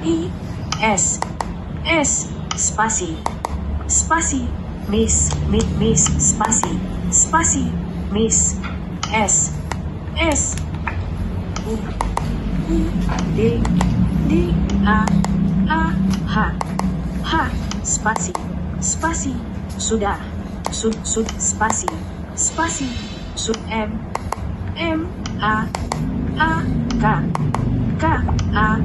I S S spasi Miss spasi Miss S U D A H spasi sudah sud spasi sud M A K A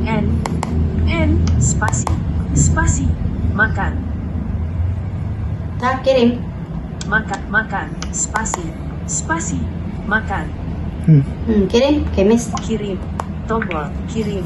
N spasi makan. Tak, kirim. Makan spasi makan. Kirim, kemis. Kirim tombol kirim.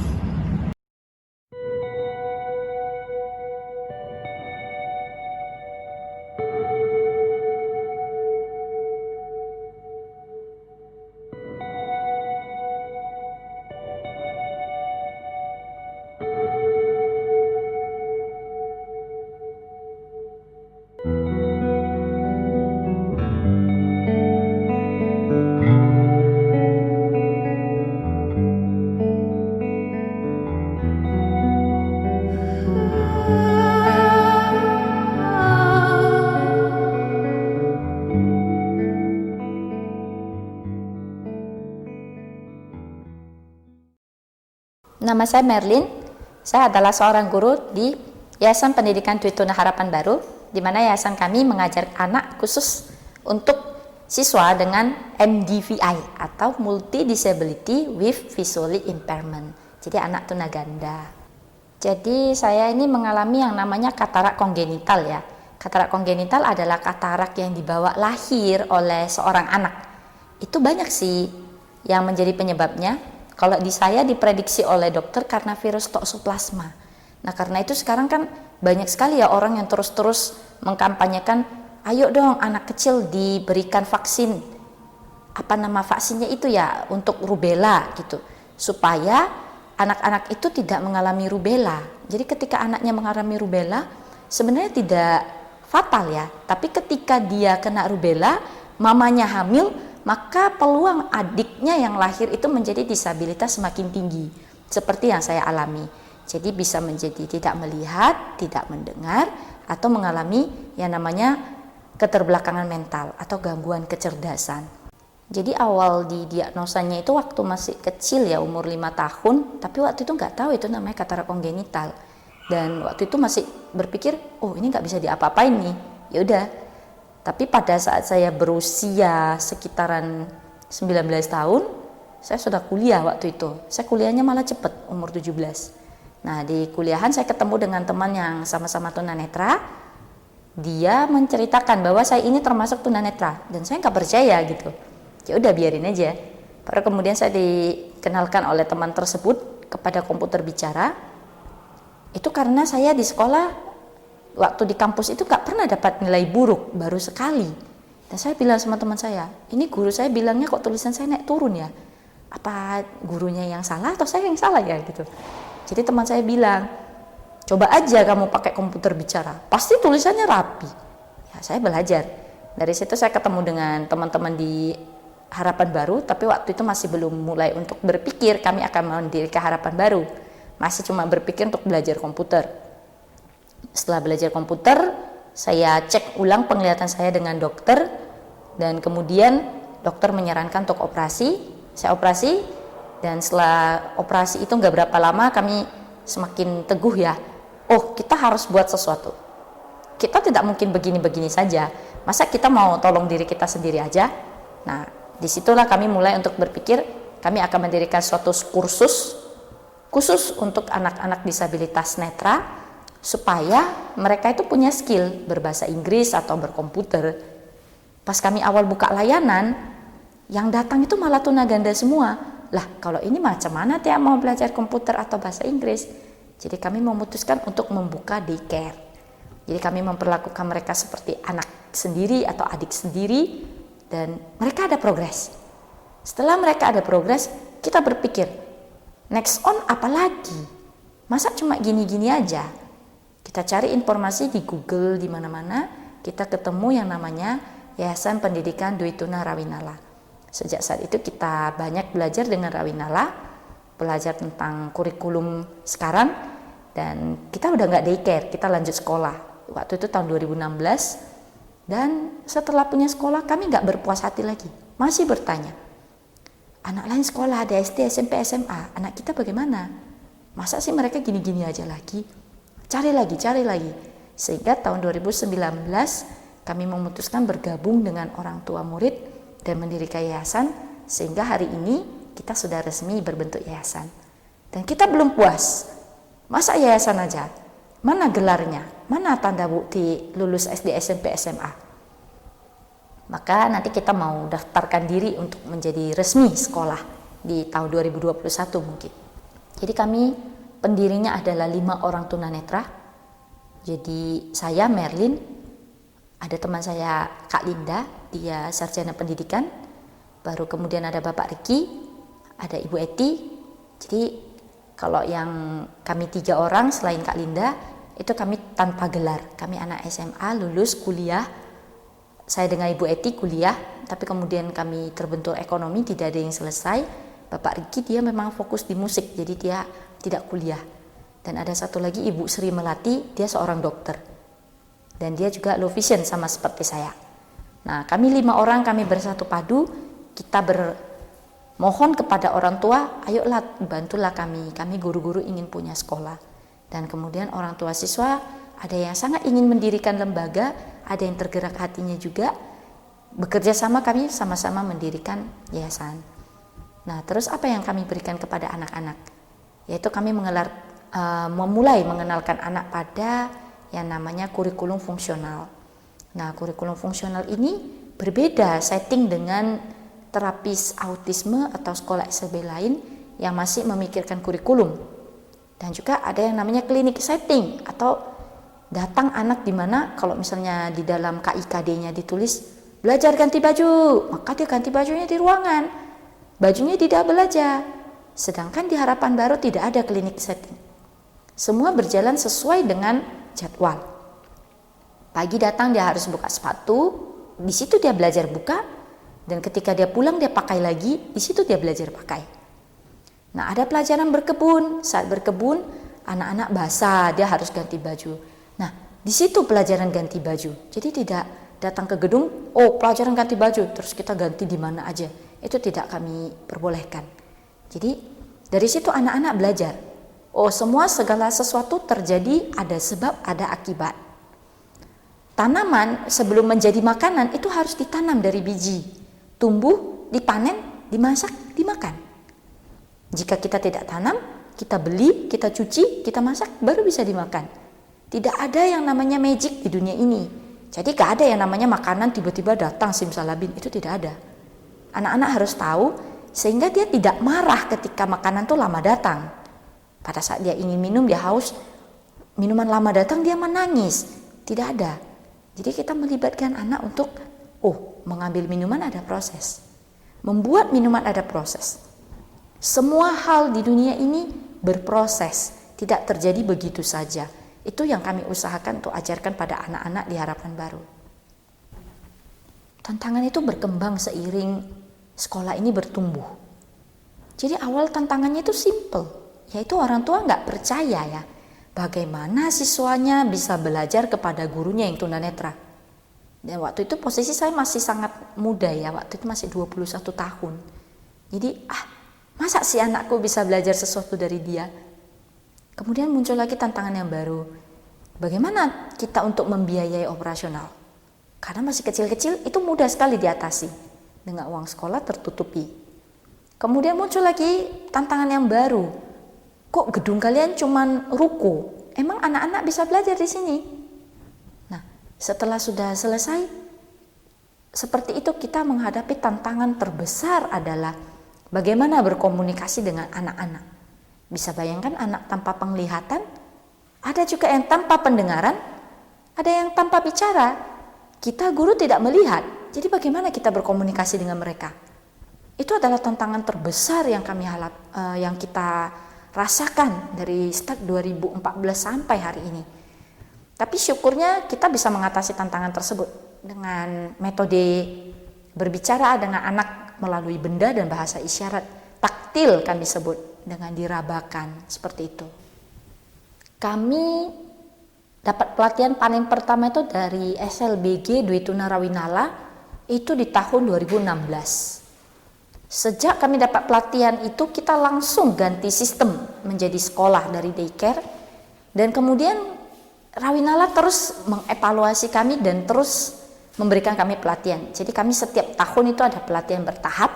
Nama saya Merlin, saya adalah seorang guru di Yayasan Pendidikan Dwi Tuna Harapan Baru, di mana yayasan kami mengajar anak khusus untuk siswa dengan MDVI atau Multi Disability with Visually Impairment, jadi anak tunaganda. Jadi saya ini mengalami yang namanya katarak kongenital ya. Katarak kongenital adalah katarak yang dibawa lahir oleh seorang anak. Itu banyak sih yang menjadi penyebabnya. Kalau di saya diprediksi oleh dokter karena virus toksoplasma. Nah karena itu sekarang kan banyak sekali ya orang yang terus-terus mengkampanyekan, ayo dong anak kecil diberikan vaksin. Apa nama vaksinnya itu ya, untuk rubella gitu. Supaya anak-anak itu tidak mengalami rubella. Jadi ketika anaknya mengalami rubella sebenarnya tidak fatal ya. Tapi ketika dia kena rubella, mamanya hamil, maka peluang adiknya yang lahir itu menjadi disabilitas semakin tinggi, seperti yang saya alami. Jadi bisa menjadi tidak melihat, tidak mendengar, atau mengalami yang namanya keterbelakangan mental atau gangguan kecerdasan. Jadi awal didiagnosanya itu waktu masih kecil ya, umur 5 tahun, tapi waktu itu nggak tahu itu namanya katarak kongenital. Dan waktu itu masih berpikir, oh ini nggak bisa diapa-apain nih, ya udah. Tapi pada saat saya berusia sekitaran 19 tahun, saya sudah kuliah waktu itu. Saya kuliahnya malah cepat, umur 17. Nah, di kuliahan saya ketemu dengan teman yang sama-sama tunanetra. Dia menceritakan bahwa saya ini termasuk tunanetra dan saya nggak percaya gitu. Ya udah biarin aja. Baru kemudian saya dikenalkan oleh teman tersebut kepada komputer bicara. Itu karena saya di sekolah waktu di kampus itu gak pernah dapat nilai buruk, baru sekali. Dan saya bilang sama teman saya, ini guru saya bilangnya kok tulisan saya naik turun ya, apa gurunya yang salah atau saya yang salah ya gitu. Jadi teman saya bilang, coba aja kamu pakai komputer bicara, pasti tulisannya rapi. Ya saya belajar. Dari situ saya ketemu dengan teman-teman di Harapan Baru, tapi waktu itu masih belum mulai untuk berpikir kami akan mendirikan Harapan Baru. Masih cuma berpikir untuk belajar komputer. Setelah belajar komputer, saya cek ulang penglihatan saya dengan dokter, dan kemudian dokter menyarankan untuk operasi. Saya operasi, dan setelah operasi itu nggak berapa lama kami semakin teguh ya, oh kita harus buat sesuatu. Kita tidak mungkin begini-begini saja, masa kita mau tolong diri kita sendiri aja. Nah disitulah kami mulai untuk berpikir kami akan mendirikan suatu kursus khusus untuk anak-anak disabilitas netra, supaya mereka itu punya skill berbahasa Inggris atau berkomputer. Pas kami awal buka layanan, yang datang itu malah tunaganda semua. Lah kalau ini macam mana dia mau belajar komputer atau bahasa Inggris? Jadi kami memutuskan untuk membuka daycare. Jadi kami memperlakukan mereka seperti anak sendiri atau adik sendiri, dan mereka ada progres. Setelah mereka ada progres, kita berpikir, next on apa lagi? Masa cuma gini-gini aja? Kita cari informasi di Google, di mana-mana, kita ketemu yang namanya Yayasan Pendidikan Dwi Tuna Rawinala. Sejak saat itu kita banyak belajar dengan Rawinala, belajar tentang kurikulum sekarang, dan kita udah nggak daycare, kita lanjut sekolah. Waktu itu tahun 2016, dan setelah punya sekolah kami nggak berpuas hati lagi, masih bertanya, anak lain sekolah ada SD, SMP, SMA, anak kita bagaimana? Masa sih mereka gini-gini aja lagi? Cari lagi. Sehingga tahun 2019 kami memutuskan bergabung dengan orang tua murid dan mendirikan yayasan, sehingga hari ini kita sudah resmi berbentuk yayasan. Dan kita belum puas, masa yayasan aja? Mana gelarnya? Mana tanda bukti lulus SD, SMP, SMA? Maka nanti kita mau daftarkan diri untuk menjadi resmi sekolah di tahun 2021 mungkin. Jadi kami pendirinya adalah 5 orang tunanetra. Jadi saya Merlin, ada teman saya Kak Linda, dia sarjana pendidikan. Baru kemudian ada Bapak Riki, ada Ibu Eti. Jadi kalau yang kami 3 orang selain Kak Linda, itu kami tanpa gelar. Kami anak SMA lulus kuliah. Saya dengan Ibu Eti kuliah, tapi kemudian kami terbentur ekonomi, tidak ada yang selesai. Bapak Riki dia memang fokus di musik, jadi dia tidak kuliah. Dan ada satu lagi Ibu Sri Melati, dia seorang dokter. Dan dia juga low vision sama seperti saya. Nah, kami 5 orang, kami bersatu padu, kita bermohon kepada orang tua, ayolah bantulah kami guru-guru ingin punya sekolah. Dan kemudian orang tua siswa, ada yang sangat ingin mendirikan lembaga, ada yang tergerak hatinya juga. Bekerja sama kami sama-sama mendirikan yayasan. Nah, terus apa yang kami berikan kepada anak-anak? Yaitu kami memulai mengenalkan anak pada yang namanya kurikulum fungsional. Nah, kurikulum fungsional ini berbeda setting dengan terapis autisme atau sekolah SLB lain yang masih memikirkan kurikulum. Dan juga ada yang namanya klinik setting atau datang anak di mana kalau misalnya di dalam KIKD-nya ditulis belajar ganti baju, maka dia ganti bajunya di ruangan. Bajunya tidak belajar. Sedangkan di Harapan Baru tidak ada klinik setting. Semua berjalan sesuai dengan jadwal. Pagi datang dia harus buka sepatu, di situ dia belajar buka, dan ketika dia pulang dia pakai lagi, di situ dia belajar pakai. Nah, ada pelajaran berkebun. Saat berkebun, anak-anak basah, dia harus ganti baju. Nah, di situ pelajaran ganti baju. Jadi tidak datang ke gedung, oh pelajaran ganti baju, terus kita ganti di mana aja. Itu tidak kami perbolehkan. Jadi dari situ anak-anak belajar. Oh, segala sesuatu terjadi ada sebab, ada akibat. Tanaman sebelum menjadi makanan itu harus ditanam dari biji. Tumbuh, dipanen, dimasak, dimakan. Jika kita tidak tanam, kita beli, kita cuci, kita masak, baru bisa dimakan. Tidak ada yang namanya magic di dunia ini. Jadi gak ada yang namanya makanan tiba-tiba datang simsalabim, itu tidak ada. Anak-anak harus tahu, sehingga dia tidak marah ketika makanan itu lama datang. Pada saat dia ingin minum, dia haus, minuman lama datang, dia menangis. Tidak ada. Jadi kita melibatkan anak untuk, mengambil minuman ada proses. Membuat minuman ada proses. Semua hal di dunia ini berproses, tidak terjadi begitu saja. Itu yang kami usahakan untuk ajarkan pada anak-anak di Harapan Baru. Tantangan itu berkembang seiring sekolah ini bertumbuh. Jadi awal tantangannya itu simple, yaitu orang tua nggak percaya ya, bagaimana siswanya bisa belajar kepada gurunya yang tunanetra. Dan waktu itu posisi saya masih sangat muda ya, waktu itu masih 21 tahun. Jadi masa sih anakku bisa belajar sesuatu dari dia? Kemudian muncul lagi tantangan yang baru. Bagaimana kita untuk membiayai operasional? Karena masih kecil-kecil itu mudah sekali diatasi. Dengan uang sekolah tertutupi. Kemudian muncul lagi tantangan yang baru. Kok gedung kalian cuman ruko? Emang anak-anak bisa belajar di sini? Nah, setelah sudah selesai, seperti itu kita menghadapi tantangan terbesar adalah bagaimana berkomunikasi dengan anak-anak. Bisa bayangkan anak tanpa penglihatan, ada juga yang tanpa pendengaran, ada yang tanpa bicara. Kita guru tidak melihat, jadi bagaimana kita berkomunikasi dengan mereka? Itu adalah tantangan terbesar yang yang kita rasakan dari start 2014 sampai hari ini. Tapi syukurnya kita bisa mengatasi tantangan tersebut dengan metode berbicara dengan anak melalui benda dan bahasa isyarat, taktil kami sebut. dengan dirabakan seperti itu. Kami dapat pelatihan panen pertama itu dari SLBG Dwi Tuna Rawinala itu di tahun 2016. Sejak kami dapat pelatihan itu kita langsung ganti sistem menjadi sekolah dari daycare, dan kemudian Rawinala terus mengevaluasi kami dan terus memberikan kami pelatihan. Jadi kami setiap tahun itu ada pelatihan bertahap,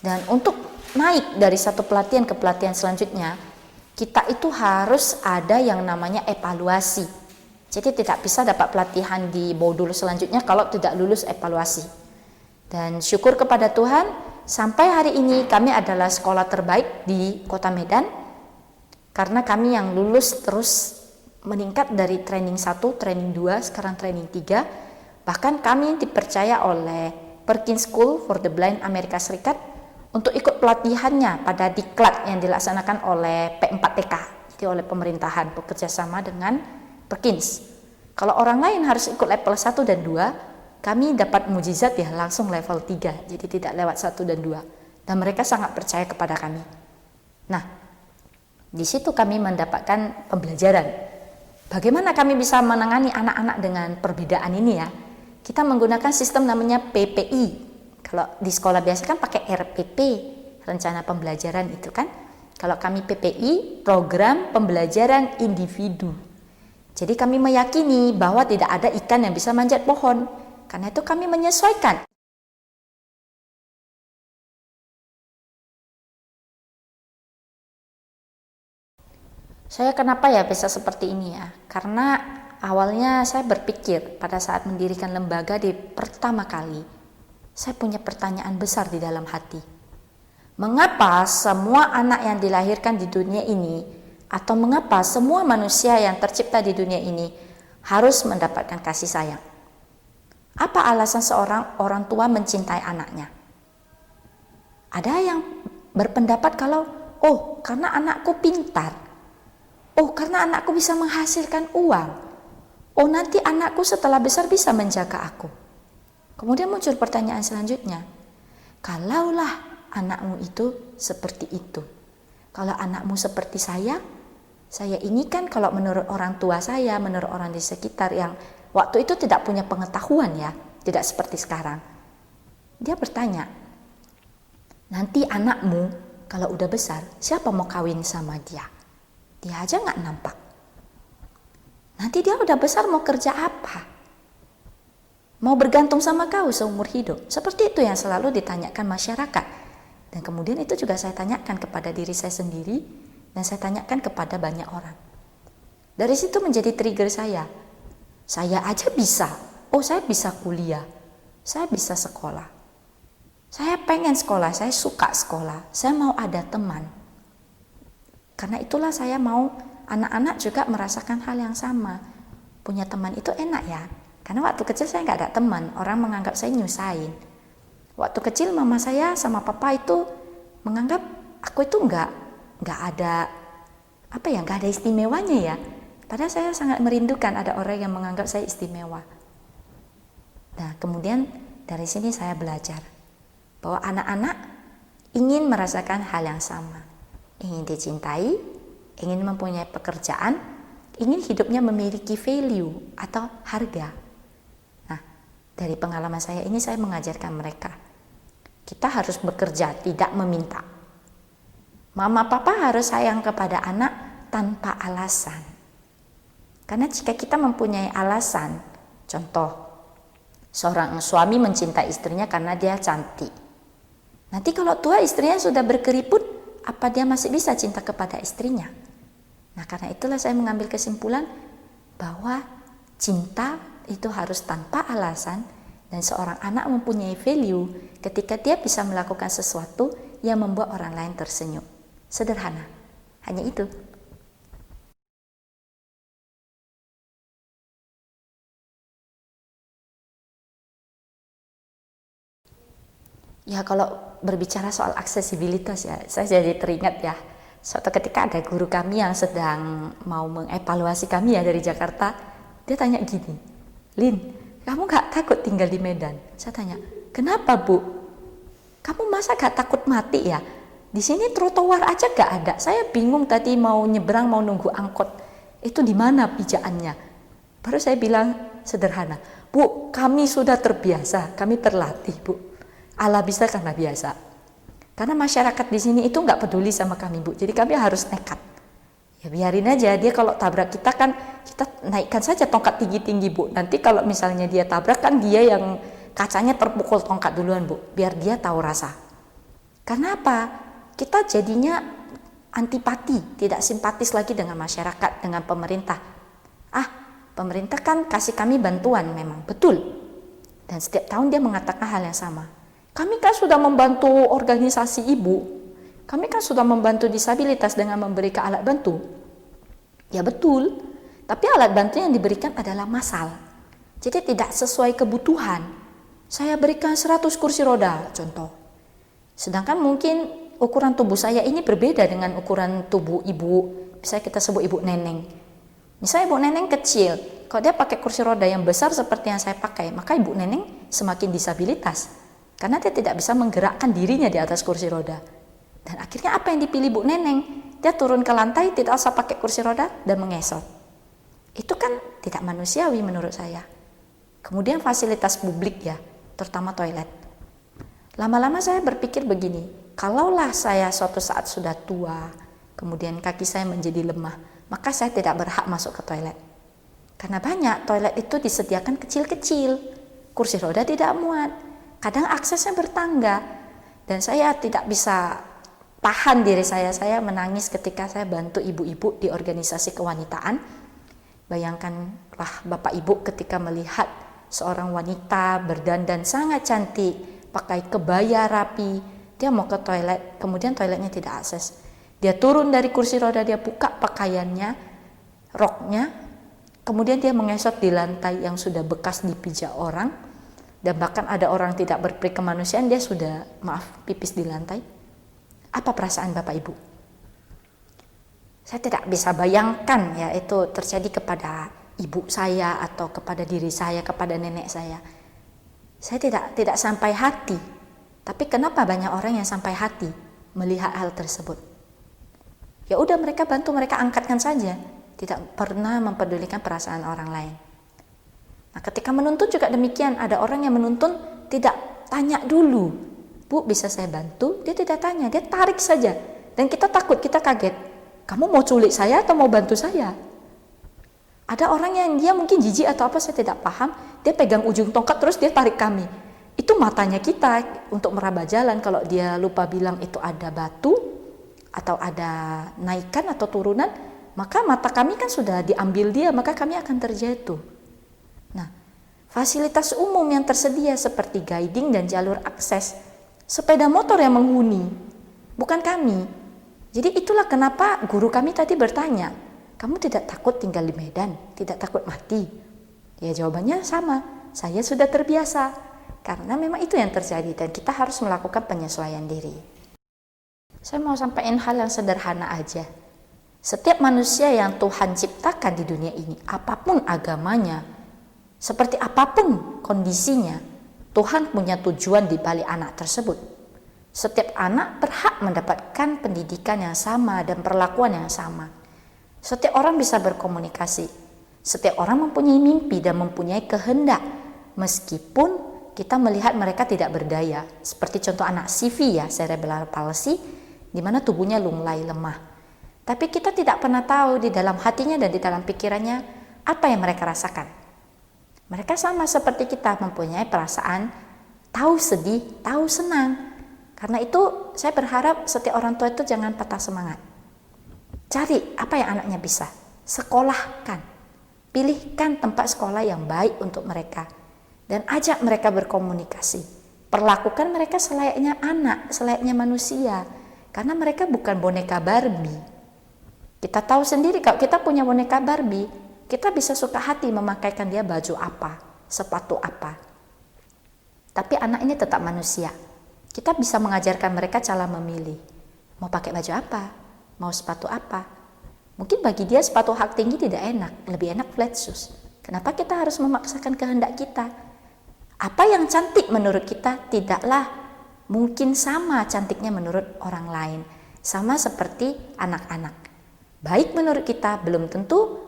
dan untuk naik dari satu pelatihan ke pelatihan selanjutnya kita itu harus ada yang namanya evaluasi. Jadi tidak bisa dapat pelatihan di modul selanjutnya kalau tidak lulus evaluasi. Dan syukur kepada Tuhan, sampai hari ini kami adalah sekolah terbaik di Kota Medan, karena kami yang lulus terus meningkat dari training 1, training 2, sekarang training 3. Bahkan kami dipercaya oleh Perkins School for the Blind Amerika Serikat untuk ikut pelatihannya pada diklat yang dilaksanakan oleh P4TK, jadi oleh pemerintahan bekerja sama dengan Perkins. Kalau orang lain harus ikut level 1 dan 2, kami dapat mujizat ya langsung level 3, jadi tidak lewat 1 dan 2. Dan mereka sangat percaya kepada kami. Nah, di situ kami mendapatkan pembelajaran. Bagaimana kami bisa menangani anak-anak dengan perbedaan ini ya? Kita menggunakan sistem namanya PPI. Kalau di sekolah biasa kan pakai RPP, rencana pembelajaran itu kan. Kalau kami PPI, program pembelajaran individu. Jadi kami meyakini bahwa tidak ada ikan yang bisa manjat pohon. Karena itu kami menyesuaikan. Saya kenapa ya bisa seperti ini ya? Karena awalnya saya berpikir pada saat mendirikan lembaga di pertama kali, saya punya pertanyaan besar di dalam hati. Mengapa semua anak yang dilahirkan di dunia ini, atau mengapa semua manusia yang tercipta di dunia ini harus mendapatkan kasih sayang? Apa alasan seorang orang tua mencintai anaknya? Ada yang berpendapat kalau, oh karena anakku pintar, oh karena anakku bisa menghasilkan uang, oh nanti anakku setelah besar bisa menjaga aku. Kemudian muncul pertanyaan selanjutnya, kalaulah anakmu itu seperti itu, kalau anakmu seperti saya ini kan kalau menurut orang tua saya, menurut orang di sekitar yang waktu itu tidak punya pengetahuan ya, tidak seperti sekarang. Dia bertanya, nanti anakmu kalau udah besar, siapa mau kawin sama dia? Dia aja nggak nampak. Nanti dia udah besar mau kerja apa? Mau bergantung sama kau seumur hidup? Seperti itu yang selalu ditanyakan masyarakat. Dan kemudian itu juga saya tanyakan kepada diri saya sendiri, dan saya tanyakan kepada banyak orang. Dari situ menjadi trigger saya. Saya aja bisa, oh saya bisa kuliah, saya bisa sekolah. Saya pengen sekolah, saya suka sekolah, saya mau ada teman. Karena itulah saya mau anak-anak juga merasakan hal yang sama. Punya teman itu enak ya, karena waktu kecil saya nggak ada teman, orang menganggap saya nyusahin. Waktu kecil mama saya sama papa itu menganggap aku itu nggak ada nggak ada istimewanya ya. Padahal saya sangat merindukan ada orang yang menganggap saya istimewa. Nah, kemudian dari sini saya belajar bahwa anak-anak ingin merasakan hal yang sama. Ingin dicintai, ingin mempunyai pekerjaan, ingin hidupnya memiliki value atau harga. Nah, dari pengalaman saya ini saya mengajarkan mereka. Kita harus bekerja, tidak meminta. Mama papa harus sayang kepada anak tanpa alasan. Karena jika kita mempunyai alasan, contoh, seorang suami mencintai istrinya karena dia cantik. Nanti kalau tua istrinya sudah berkeriput, apa dia masih bisa cinta kepada istrinya? Nah, karena itulah saya mengambil kesimpulan bahwa cinta itu harus tanpa alasan, dan seorang anak mempunyai value ketika dia bisa melakukan sesuatu yang membuat orang lain tersenyum. Sederhana, hanya itu. Ya kalau berbicara soal aksesibilitas ya, saya jadi teringat ya, suatu ketika ada guru kami yang sedang mau mengevaluasi kami ya dari Jakarta. Dia tanya gini, Lin, kamu gak takut tinggal di Medan? Saya tanya, kenapa Bu? Kamu masa gak takut mati ya? Di sini trotoar aja gak ada. Saya bingung tadi mau nyebrang, mau nunggu angkot. Itu di mana pijakannya? Baru saya bilang sederhana, Bu, kami sudah terbiasa, kami terlatih, Bu. Allah bisa karena biasa. Karena masyarakat di sini itu nggak peduli sama kami, Bu. Jadi kami harus nekat. Ya biarin aja, dia kalau tabrak kita kan, kita naikkan saja tongkat tinggi-tinggi, Bu. Nanti kalau misalnya dia tabrak kan dia yang kacanya terpukul tongkat duluan, Bu. Biar dia tahu rasa. Karena apa? Kita jadinya antipati, tidak simpatis lagi dengan masyarakat, dengan pemerintah. Pemerintah kan kasih kami bantuan memang, betul. Dan setiap tahun dia mengatakan hal yang sama. Kami kan sudah membantu organisasi ibu, kami kan sudah membantu disabilitas dengan memberikan alat bantu. Ya betul, tapi alat bantu yang diberikan adalah massal. Jadi tidak sesuai kebutuhan. Saya berikan 100 kursi roda, contoh. Sedangkan mungkin ukuran tubuh saya ini berbeda dengan ukuran tubuh ibu, misalnya kita sebut ibu neneng. Misalnya ibu neneng kecil, kalau dia pakai kursi roda yang besar seperti yang saya pakai, maka ibu neneng semakin disabilitas. Karena dia tidak bisa menggerakkan dirinya di atas kursi roda. Dan akhirnya apa yang dipilih ibu neneng? Dia turun ke lantai, tidak usah pakai kursi roda, dan mengesot. Itu kan tidak manusiawi menurut saya. Kemudian fasilitas publik ya, terutama toilet. Lama-lama saya berpikir begini, kalaulah saya suatu saat sudah tua, kemudian kaki saya menjadi lemah, maka saya tidak berhak masuk ke toilet. Karena banyak toilet itu disediakan kecil-kecil, kursi roda tidak muat, kadang aksesnya bertangga, dan saya tidak bisa tahan diri saya menangis ketika saya bantu ibu-ibu di organisasi kewanitaan. Bayangkanlah Bapak Ibu ketika melihat seorang wanita berdandan sangat cantik, pakai kebaya rapi, dia mau ke toilet, kemudian toiletnya tidak akses. Dia turun dari kursi roda, dia buka pakaiannya, roknya, kemudian dia mengesot di lantai yang sudah bekas dipijak orang, dan bahkan ada orang tidak berperi kemanusiaan, dia sudah pipis di lantai. Apa perasaan Bapak Ibu? Saya tidak bisa bayangkan ya itu terjadi kepada ibu saya atau kepada diri saya, kepada nenek saya. Saya tidak sampai hati. Tapi kenapa banyak orang yang sampai hati melihat hal tersebut? Ya udah, mereka bantu, mereka angkatkan saja, tidak pernah mempedulikan perasaan orang lain. Nah, ketika menuntun juga demikian, ada orang yang menuntun tidak tanya dulu, Bu bisa saya bantu? Dia tidak tanya, dia tarik saja, dan kita takut, kita kaget. Kamu mau culik saya atau mau bantu saya? Ada orang yang dia mungkin jijik atau apa, saya tidak paham, dia pegang ujung tongkat terus dia tarik kami. Itu matanya kita untuk meraba jalan. Kalau dia lupa bilang itu ada batu atau ada naikan atau turunan, maka mata kami kan sudah diambil dia, maka kami akan terjatuh. Nah, fasilitas umum yang tersedia seperti guiding dan jalur akses, sepeda motor yang menghuni, bukan kami. Jadi itulah kenapa guru kami tadi bertanya, kamu tidak takut tinggal di Medan, tidak takut mati? Ya jawabannya sama, saya sudah terbiasa, karena memang itu yang terjadi dan kita harus melakukan penyesuaian diri. Saya mau sampaikan hal yang sederhana aja. Setiap manusia yang Tuhan ciptakan di dunia ini, apapun agamanya, seperti apapun kondisinya, Tuhan punya tujuan di balik anak tersebut. Setiap anak berhak mendapatkan pendidikan yang sama dan perlakuan yang sama. Setiap orang bisa berkomunikasi. Setiap orang mempunyai mimpi dan mempunyai kehendak, meskipun kita melihat mereka tidak berdaya. Seperti contoh anak CV ya, cerebral palsy, di mana tubuhnya lunglai lemah. Tapi kita tidak pernah tahu di dalam hatinya dan di dalam pikirannya apa yang mereka rasakan. Mereka sama seperti kita, mempunyai perasaan, tahu sedih, tahu senang. Karena itu saya berharap setiap orang tua itu jangan patah semangat. Cari apa yang anaknya bisa, sekolahkan. Pilihkan tempat sekolah yang baik untuk mereka dan ajak mereka berkomunikasi. Perlakukan mereka selayaknya anak, selayaknya manusia. Karena mereka bukan boneka Barbie. Kita tahu sendiri kalau kita punya boneka Barbie, kita bisa suka hati memakaikan dia baju apa, sepatu apa. Tapi anak ini tetap manusia. Kita bisa mengajarkan mereka cara memilih. Mau pakai baju apa? Mau sepatu apa? Mungkin bagi dia sepatu hak tinggi tidak enak, lebih enak flat shoes. Kenapa kita harus memaksakan kehendak kita? Apa yang cantik menurut kita tidaklah mungkin sama cantiknya menurut orang lain. Sama seperti anak-anak. Baik menurut kita belum tentu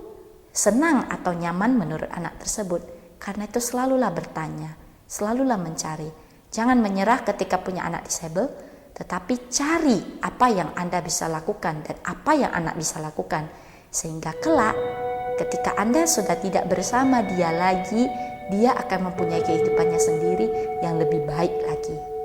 senang atau nyaman menurut anak tersebut. Karena itu selalulah bertanya, selalulah mencari. Jangan menyerah ketika punya anak disabel, tetapi cari apa yang Anda bisa lakukan dan apa yang anak bisa lakukan. Sehingga kelak ketika Anda sudah tidak bersama dia lagi, dia akan mempunyai kehidupannya sendiri yang lebih baik lagi.